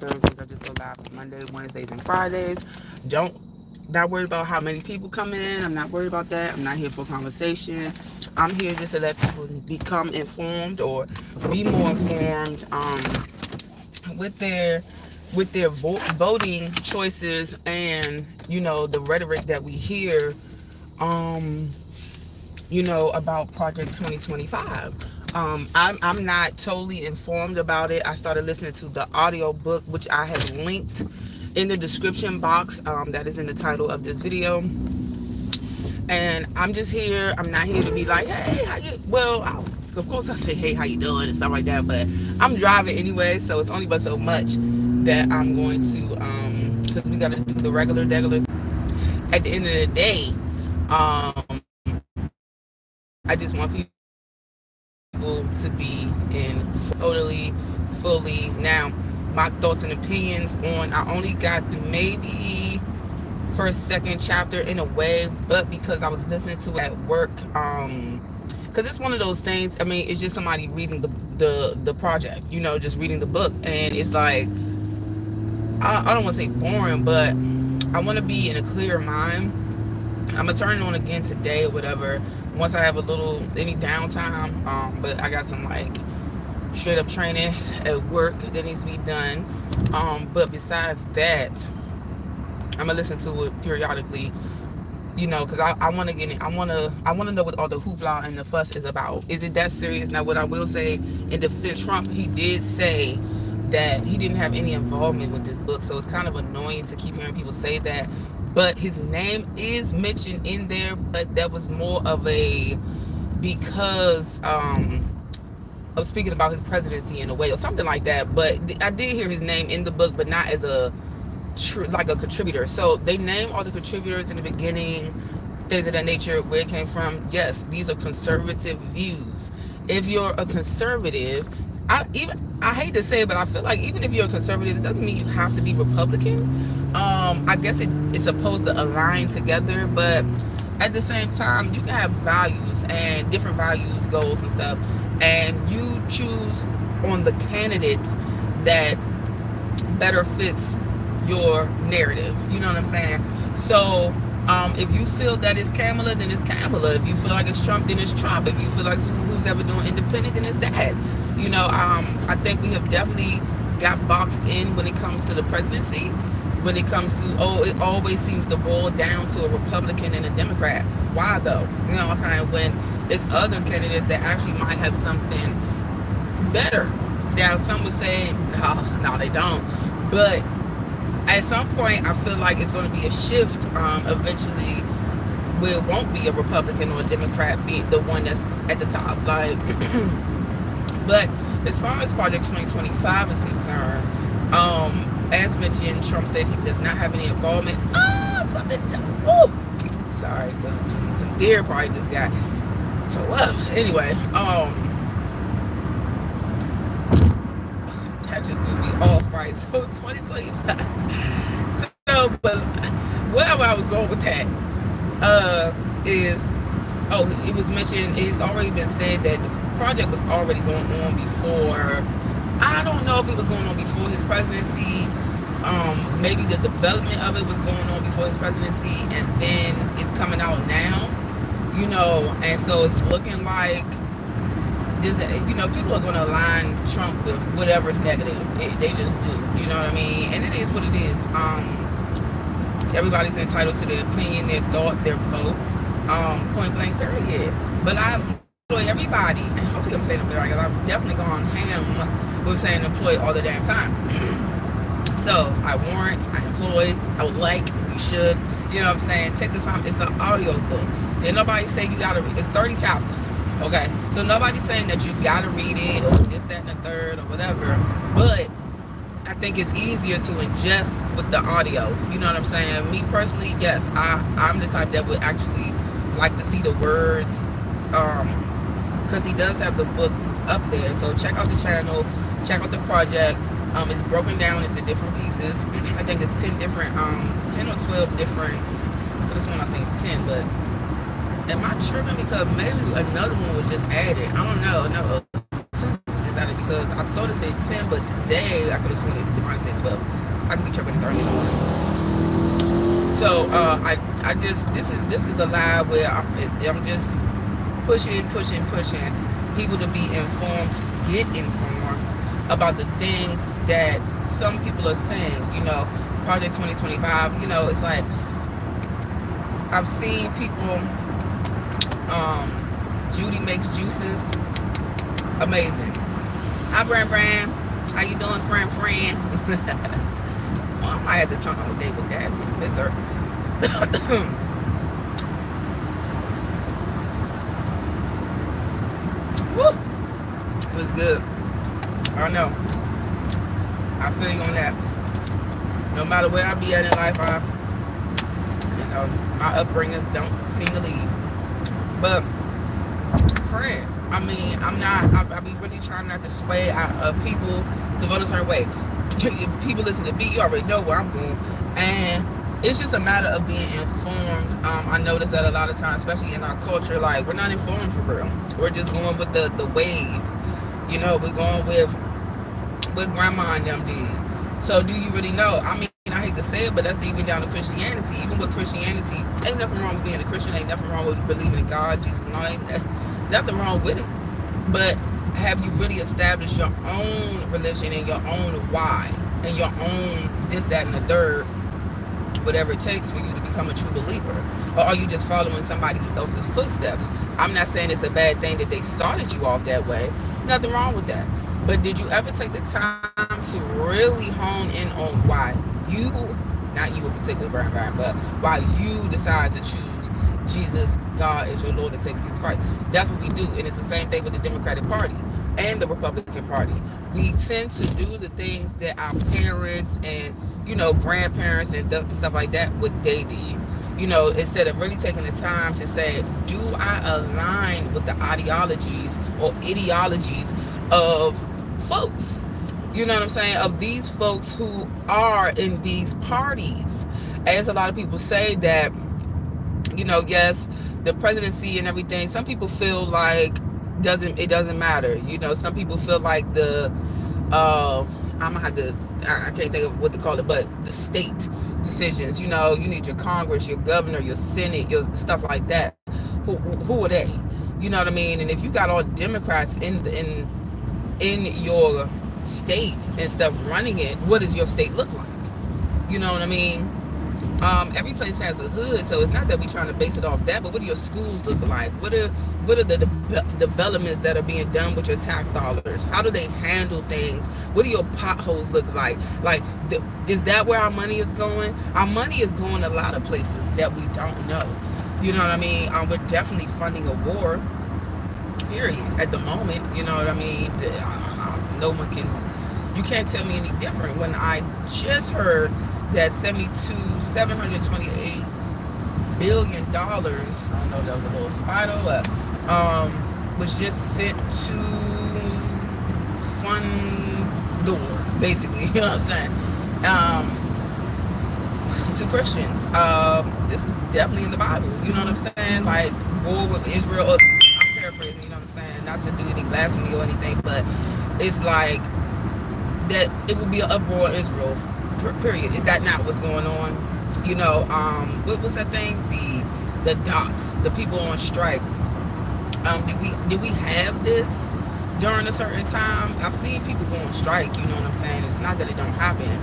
Thursdays. I just go live on Monday, Wednesdays, and Fridays. Not worried about how many people come in. I'm not worried about that. I'm not here for conversation. I'm here just to let people become informed or be more informed with their voting choices, and the rhetoric that we hear about Project 2025. I'm not totally informed about it. I started listening to the audiobook, which I have linked in the description box. That is in the title of this video. And I'm just here. I'm not here to be like, hey, of course I say, hey, how you doing and stuff like that. But I'm driving anyway, so it's only but so much that I'm going to, because we got to do the regular. At the end of the day, I just want people to be in totally, fully. Now, my thoughts and opinions on, I only got maybe first, second chapter in a way, but because I was listening to it at work, because it's one of those things, I mean, it's just somebody reading the project, just reading the book, and it's like, I don't want to say boring, but I want to be in a clear mind. I'm gonna turn it on again today or whatever once I have any downtime, but I got some like straight up training at work that needs to be done, but besides that, I'm gonna listen to it periodically, because I want to get in. I want to know what all the hoopla and the fuss is about. Is it that serious? Now, what I will say, in defense Trump, he did say that he didn't have any involvement with this book, so it's kind of annoying to keep hearing people say that. But his name is mentioned in there, but that was more of because of speaking about his presidency in a way or something like that. But I did hear his name in the book, but not as like a contributor. So they name all the contributors in the beginning, things of that nature, where it came from. Yes, these are conservative views. If you're a conservative, I hate to say it, but I feel like even if you're a conservative, it doesn't mean you have to be Republican. I guess it's supposed to align together, but at the same time, you can have values and different values, goals and stuff, and you choose on the candidate that better fits your narrative. You know what I'm saying? So if you feel that it's Kamala, then it's Kamala. If you feel like it's Trump, then it's Trump. If you feel like who's ever doing independent, then it's that. I think we have definitely got boxed in when it comes to the presidency. When it comes to, it always seems to boil down to a Republican and a Democrat. Why though? When there's other candidates that actually might have something better. Now, some would say, no, they don't. But at some point, I feel like it's going to be a shift eventually where it won't be a Republican or a Democrat be the one that's at the top. But as far as Project 2025 is concerned, as mentioned, Trump said he does not have any involvement. Sorry, but some deer probably just got towed up. Anyway, that just do me off, right? So 2025. So, but wherever I was going with that it was mentioned, it's already been said that the project was already going on before. I don't know if it was going on before his presidency. Maybe the development of it was going on before his presidency, and then it's coming out now, and so it's looking like this, people are going to align Trump with whatever's negative. They just do, you know what I mean? And it is what it is. Everybody's entitled to their opinion, their thought, their vote, point blank, period. But I employ everybody, and hopefully I'm saying it right, because I've definitely gone ham with saying employ all the damn time. So I warrant, I employ, I would like, you should, you know what I'm saying? Take this time. It's an audio book. Then nobody say you gotta read. It's 30 chapters. Okay, so nobody's saying that you gotta read it or this, that, and the third or whatever. But I think it's easier to ingest with the audio. You know what I'm saying? Me personally, yes, I'm the type that would actually like to see the words, because he does have the book up there. So check out the channel, check out the project. It's broken down into different pieces. I think it's 10 different, 10 or 12 different. I could have sworn I seen 10, but am I tripping? Because maybe another one was just added. I don't know. No, 2 was just added because because I thought it said 10, but today I could have sworn it might have said 12. I could be tripping. It's early in the morning. So I just this is the lie where I'm just pushing people to be informed, to get informed about the things that some people are saying. Project 2025. It's like I've seen people. Judy makes juices. Amazing. Hi, Bran. How you doing, friend? Well, I might have to turn on a date with that. Miss her. Woo! It was good. I know. I feel you on that. No matter where I be at in life, my upbringings don't seem to leave. But, friend, I mean, I be really trying not to sway people to vote a certain way. People listen to me, you already know where I'm going. And it's just a matter of being informed. I notice that a lot of times, especially in our culture, like, we're not informed for real. We're just going with the wave. We're going with what grandma and them did. So do you really know? I mean, I hate to say it, but that's even down to Christianity. Even with Christianity, ain't nothing wrong with being a Christian. Ain't nothing wrong with believing in God, Jesus, and all. Ain't nothing wrong with it. But have you really established your own religion and your own why and your own this, that, and the third, whatever it takes for you to become a true believer? Or are you just following somebody else's footsteps? I'm not saying it's a bad thing that they started you off that way. Nothing wrong with that. But did you ever take the time to really hone in on why you, not you in particular, Brian, but why you decide to choose Jesus, God, as your Lord and Savior, Jesus Christ? That's what we do. And it's the same thing with the Democratic Party and the Republican Party. We tend to do the things that our parents and, grandparents and stuff like that, what they did. Instead of really taking the time to say, do I align with the ideologies or ideologies of folks? You know what I'm saying? Of these folks who are in these parties. As a lot of people say that, yes, the presidency and everything, some people feel like it doesn't matter. Some people feel like I can't think of what to call it, but the state decisions, you need your Congress, your governor, your Senate, your stuff like that. Who are they? You know what I mean? And if you got all Democrats in your state and stuff running it, what does your state look like? You know what I mean? Every place has a hood, so it's not that we're trying to base it off that, but what do your schools look like? What are the developments that are being done with your tax dollars? How do they handle things? What do your potholes look like? Is that where our money is going? Our money is going a lot of places that we don't know. You know what I mean? We're definitely funding a war, period, at the moment. You know what I mean? You can't tell me any different when I just heard that $728 billion, I don't know if that was a little spider, but was just sent to fund the war, basically. You know what I'm saying? To Christians. This is definitely in the Bible. You know what I'm saying? Like, war with Israel. I'm paraphrasing, you know what I'm saying? Not to do any blasphemy or anything, but it's like that it will be an uproar in Israel, period. Is that not what's going on? What was that thing? The dock, the people on strike. Did we have this during a certain time? I've seen people go on strike, you know what I'm saying? It's not that it don't happen,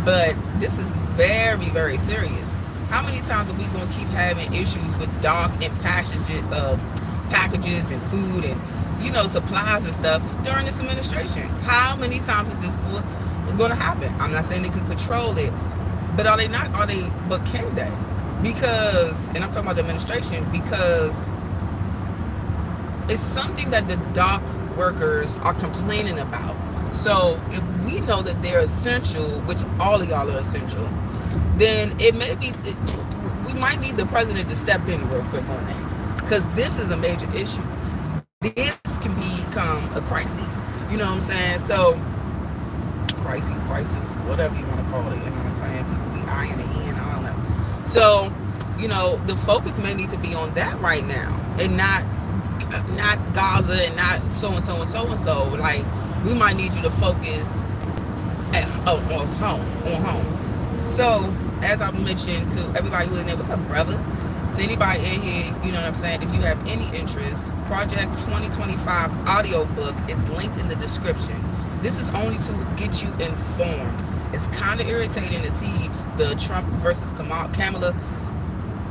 but this is very, very serious. How many times are we going to keep having issues with dock and packages and food and supplies and stuff during this administration? How many times is this going to happen? I'm not saying they could control it, but but can they? Because, and I'm talking about the administration, because it's something that the dock workers are complaining about. So if we know that they're essential, which all of y'all are essential, then we might need the president to step in real quick on that, because this is a major issue. This can become a crisis. You know what I'm saying? So, crisis, whatever you want to call it. You know what I'm saying? People be eyeing it in. I don't know. So, the focus may need to be on that right now, and not Gaza, and not so and so and so and so. Like, We might need you to focus on home. So, as I mentioned to everybody who is in there, what's up, brother? To anybody in here, you know what I'm saying? If you have any interest, Project 2025 audiobook is linked in the description. This is only to get you informed. It's kind of irritating to see the Trump versus Kamala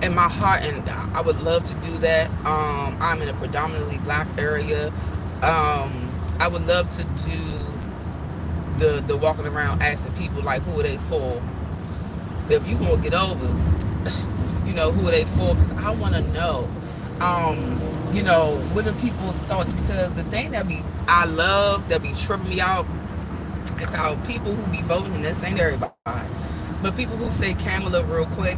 in my heart, and I would love to do that. I'm in a predominantly black area. I would love to do the walking around asking people like, who are they for? If you gonna get over, you know, who are they for? Because I want to know, you know, what are people's thoughts? Because the thing that be tripping me out is how people who be voting, and this ain't everybody, but people who say Kamala real quick,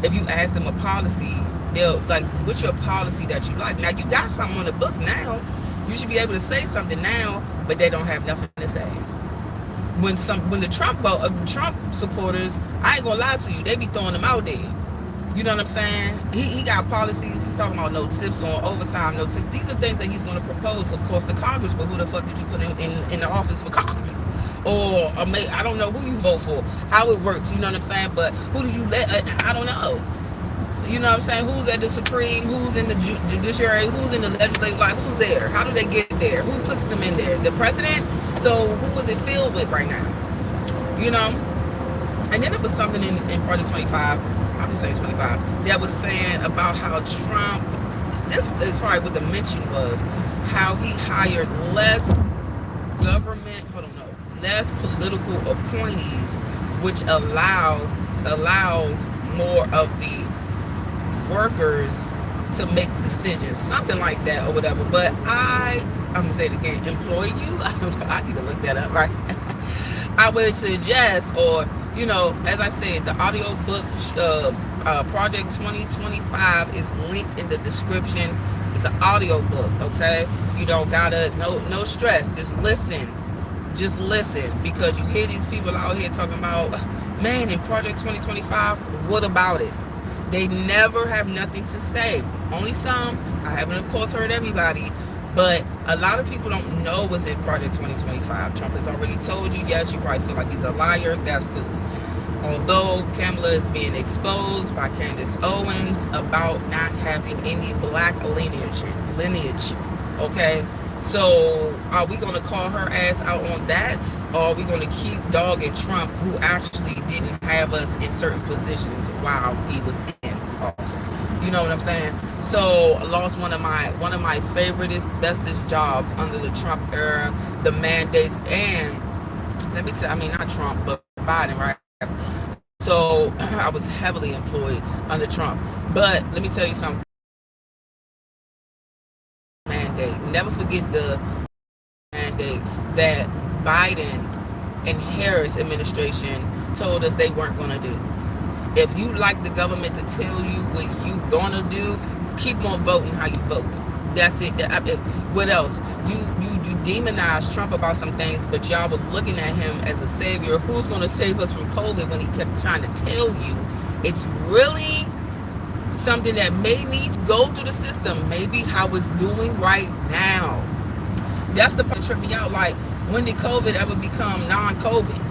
if you ask them a policy, they'll like, what's your policy that you like? Now you got something on the books now. You should be able to say something now, but they don't have nothing to say. When the Trump supporters, I ain't gonna lie to you, they be throwing them out there. You know what I'm saying? He got policies. He's talking about no tips on overtime, no tips. These are things that he's going to propose, of course, to Congress. But who the fuck did you put in the office for Congress? Or I don't know who you vote for, how it works. You know what I'm saying? But who did you let? I don't know. You know what I'm saying? Who's at the Supreme? Who's in the judiciary? Who's in the legislative? Like, who's there? How do they get there? Who puts them in there? The president? So who was it filled with right now? You know? And then there was something in Project 25, I'm just saying 25, that was saying about how Trump, this is probably what the mention was, how he hired less less political appointees, which allows more of the workers to make decisions, something like that or whatever. But I'm gonna say it again, employ you. I need to look that up, right? I would suggest, or you know, as I said, the audiobook Project 2025 is linked in the description. It's an audiobook, okay? You don't gotta, no stress. Just listen, because you hear these people out here talking about, man, in Project 2025, what about it? They never have nothing to say. Only some. I haven't, of course, heard everybody. But a lot of people don't know what's in Project 2025. Trump has already told you. Yes, you probably feel like he's a liar. That's cool. Although Kamala is being exposed by Candace Owens about not having any black lineage. Okay? So are we going to call her ass out on that? Or are we going to keep dogging Trump, who actually didn't have us in certain positions while he was in office? You know what I'm saying? So I lost one of my favoriteest, bestest jobs under the Trump era, the mandates, and let me tell, I mean, not Trump, but Biden, right? So I was heavily employed under Trump. But let me tell you something. Mandate. Never forget the mandate that Biden and Harris administration told us they weren't going to do. If you like the government to tell you what you gonna do, keep on voting how you vote. That's it. What else? You demonize Trump about some things, but y'all were looking at him as a savior. Who's gonna save us from COVID when he kept trying to tell you it's really something that may need to go through the system, maybe how it's doing right now. That's the part that tripped me out. Like, when did COVID ever become non-COVID?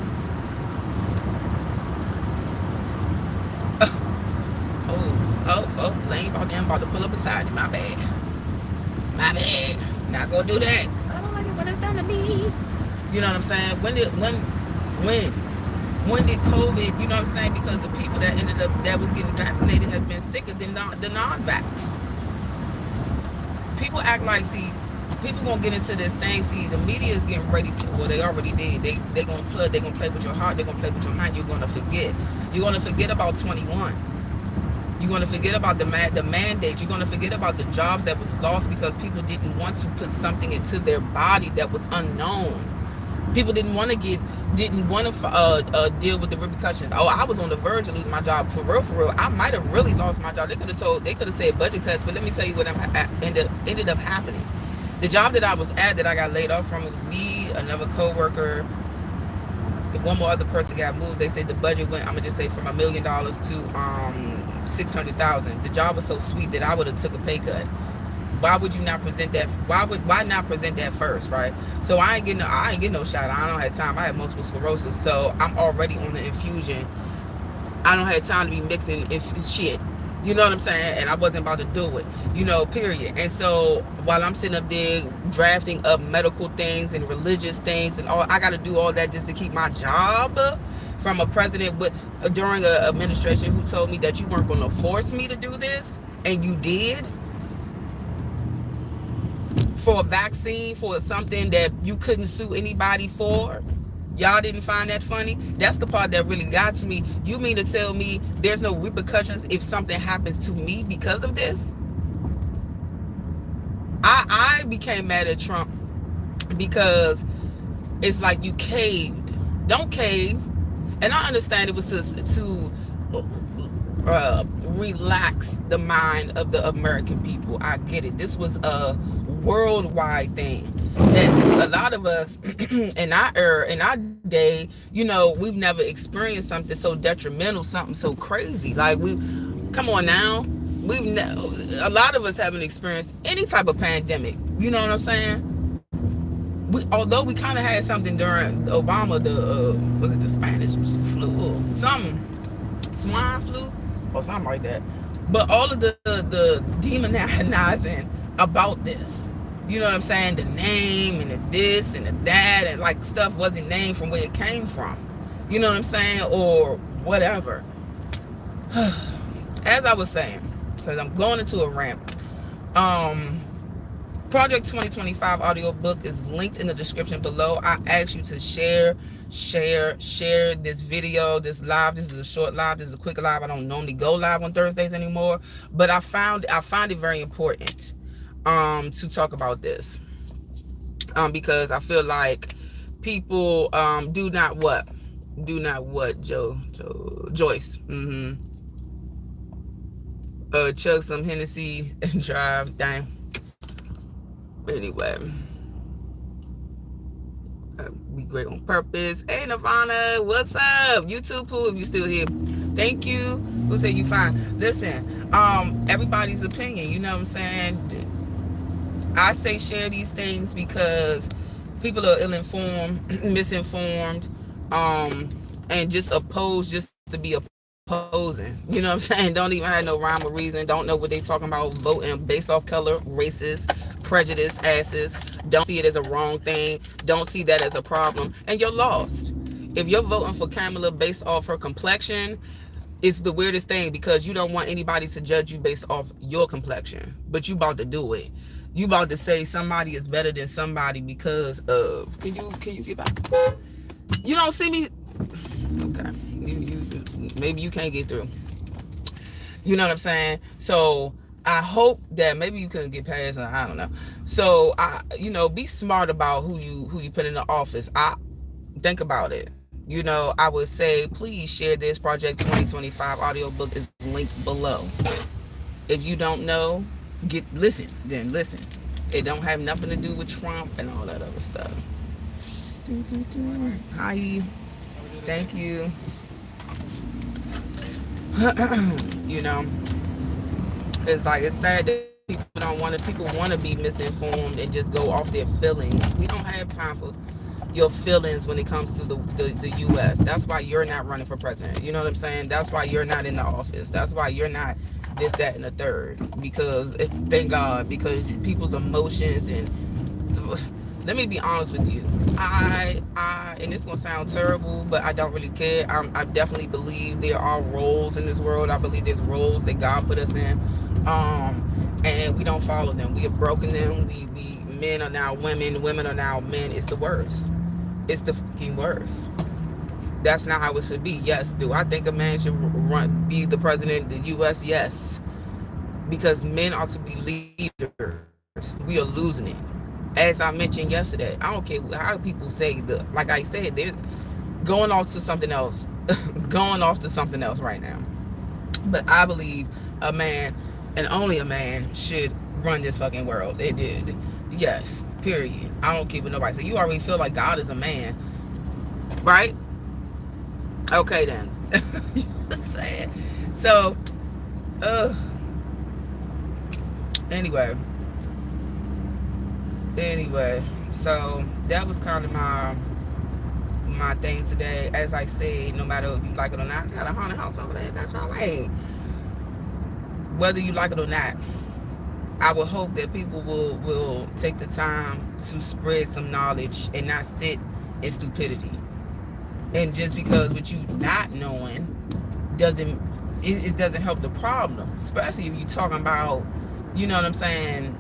Lane about to pull up beside you. My bad. Not gonna do that, because I don't like it when it's done to me. You know what I'm saying? When did COVID, you know what I'm saying? Because the people that was getting vaccinated have been sicker than the non-vax. People act like, see, people gonna get into this thing. See, the media is getting ready. Well, they already did. They gonna play with your heart. They're gonna play with your mind. You're gonna forget. You're gonna forget about 21. You're going to forget about the mandate. You're going to forget about the jobs that was lost because people didn't want to put something into their body that was unknown. People didn't want to deal with the repercussions. Oh, I was on the verge of losing my job. For real. I might have really lost my job. They could have said budget cuts, but let me tell you what ended up happening. The job that I was at, that I got laid off from, it was me, another coworker, one more other person got moved. They said the budget went, I'm gonna just say, from $1 million to $600,000. The job was so sweet that I would have took a pay cut. Why would you not present that? Why not present that first, right? So I ain't getting no shot. I don't have time. I have multiple sclerosis, so I'm already on the infusion. I don't have time to be mixing shit. You know what I'm saying? And I wasn't about to do it, period. And so while I'm sitting up there drafting up medical things and religious things and all, I got to do all that just to keep my job from a president during an administration who told me that you weren't going to force me to do this. And you did. For a vaccine, for something that you couldn't sue anybody for. Y'all didn't find that funny? That's the part that really got to me. You mean to tell me there's no repercussions if something happens to me because of this? I became mad at Trump because it's like you caved. Don't cave. And I understand it was to relax the mind of the American people. I get it. This was a worldwide thing that a lot of us in our day, we've never experienced something so detrimental, something so crazy. Like come on now, a lot of us haven't experienced any type of pandemic. You know what I'm saying? Although we kind of had something during Obama, was it the Spanish flu or something, swine flu or something like that. But all of the demonizing about this, you know what I'm saying? The name and the this and the that, and like stuff wasn't named from where it came from. You know what I'm saying? Or whatever. As I was saying, because I'm going into a rant. Project 2025 audiobook is linked in the description below. I ask you to share this video, this live. This is a short live. This is a quick live. I don't normally go live on Thursdays anymore, but I find it very important to talk about this because I feel like people do not what Joyce chug some Hennessy and drive. Dang. Anyway, be great on purpose. Hey Nirvana, what's up? YouTube Pooh, if you still here, thank you. Who said you fine? Listen, everybody's opinion, you know what I'm saying? I say share these things because people are ill-informed, misinformed, and just opposed just to be opposing. You know what I'm saying? Don't even have no rhyme or reason. Don't know what they talking about. Voting based off color, racist, prejudice, asses. Don't see it as a wrong thing. Don't see that as a problem. And you're lost. If you're voting for Kamala based off her complexion, it's the weirdest thing because you don't want anybody to judge you based off your complexion. But you about to do it. You about to say somebody is better than somebody because of... Can you get back? You don't see me? Okay. Maybe you can't get through. You know what I'm saying? So I hope that maybe you couldn't get past. I don't know. So be smart about who you put in the office. I think about it. I would say please share this. Project 2025 audiobook is linked below. If you don't know, listen. It don't have nothing to do with Trump and all that other stuff. Hi. Thank you. It's like, it's sad that people want to be misinformed and just go off their feelings. We don't have time for your feelings when it comes to the U.S. That's why you're not running for president. You know what I'm saying? That's why you're not in the office. That's why you're not this, that, and the third. Because, thank God, because people's emotions and... Let me be honest with you. I and it's gonna sound terrible, but I don't really care. I definitely believe there are roles in this world. I believe there's roles that God put us in, and we don't follow them. We have broken them. We men are now women are now men. It's the worst. It's the fucking worst. That's not how it should be. Yes, do I think a man should be the president of the U.S.? Yes, because men are to be leaders. We are losing it. As I mentioned yesterday, I don't care how people say like I said, they're going off to something else, right now. But I believe a man, and only a man, should run this fucking world. It did. Yes, period. I don't care what nobody say. You already feel like God is a man, right? Okay then. You know what I'm saying? So, anyway. Anyway, so that was kind of my thing today. As I say, no matter if you like it or not, I got a haunted house over there. That's all right. Whether you like it or not, I would hope that people will take the time to spread some knowledge and not sit in stupidity. And just because with you not knowing doesn't it doesn't help the problem, especially if you're talking about, you know what I'm saying,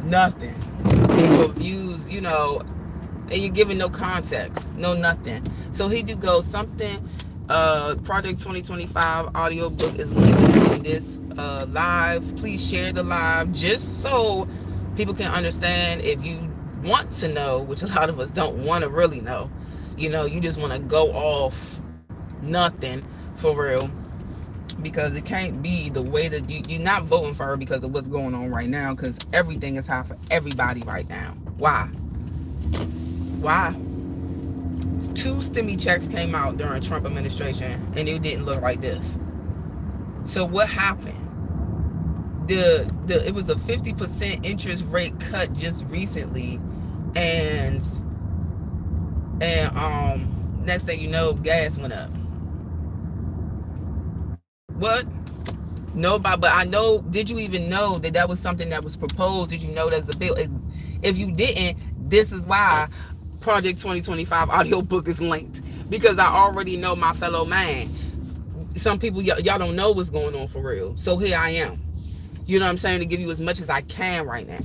nothing, and your views, and you're giving no context, no nothing. So here you go, something. Project 2025 audiobook is linked in this live. Please share the live just so people can understand. If you want to know, which a lot of us don't want to really know, you just want to go off nothing for real, because it can't be the way that you're not voting for her because of what's going on right now, because everything is high for everybody right now. Why? Two stimmy checks came out during Trump administration and it didn't look like this. So what happened? It was a 50% interest rate cut just recently, and next thing you know, gas went up. What? Nobody, but I know, did you even know that was something that was proposed? Did you know there's a bill? If you didn't, this is why Project 2025 audiobook is linked, because I already know my fellow man. Some people, y'all don't know what's going on for real. So here I am. You know what I'm saying? To give you as much as I can right now.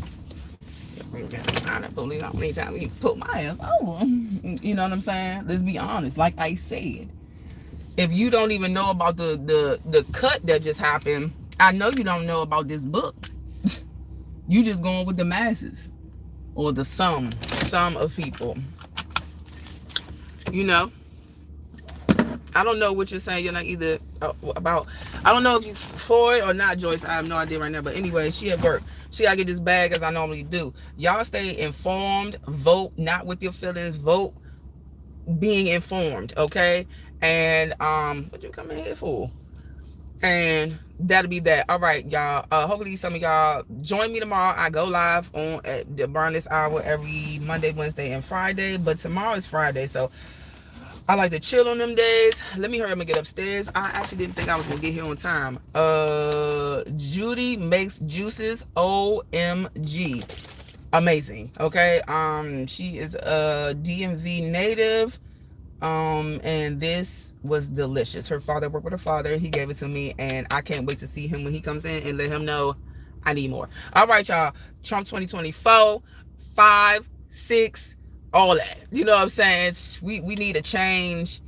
Police, how many times you put my ass over? You know what I'm saying? Let's be honest. Like I said, if you don't even know about the cut that just happened, I know you don't know about this book. You just going with the masses, or the sum of people. I don't know what you're saying. You're not either about. I don't know if you for it or not, Joyce. I have no idea right now. But anyway, she at work. She gotta get this bag as I normally do. Y'all stay informed. Vote not with your feelings. Vote being informed. Okay. And what you come in here for? And that'll be that. All right, y'all. Hopefully some of y'all join me tomorrow. I go live on at the around this hour every Monday, Wednesday, and Friday. But tomorrow is Friday, so I like to chill on them days. Let me hurry up and get upstairs. I actually didn't think I was gonna get here on time. Judy makes juices. OMG, amazing. Okay. She is a DMV native. And this was delicious. Her father worked with her father. He gave it to me, and I can't wait to see him when he comes in and let him know I need more. All right, y'all. Trump 2024, 5, 6, all that. You know what I'm saying? We need a change.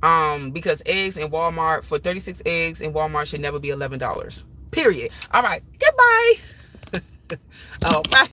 Because eggs in Walmart, for 36 eggs in Walmart should never be $11. Period. All right. Goodbye. Oh, bye.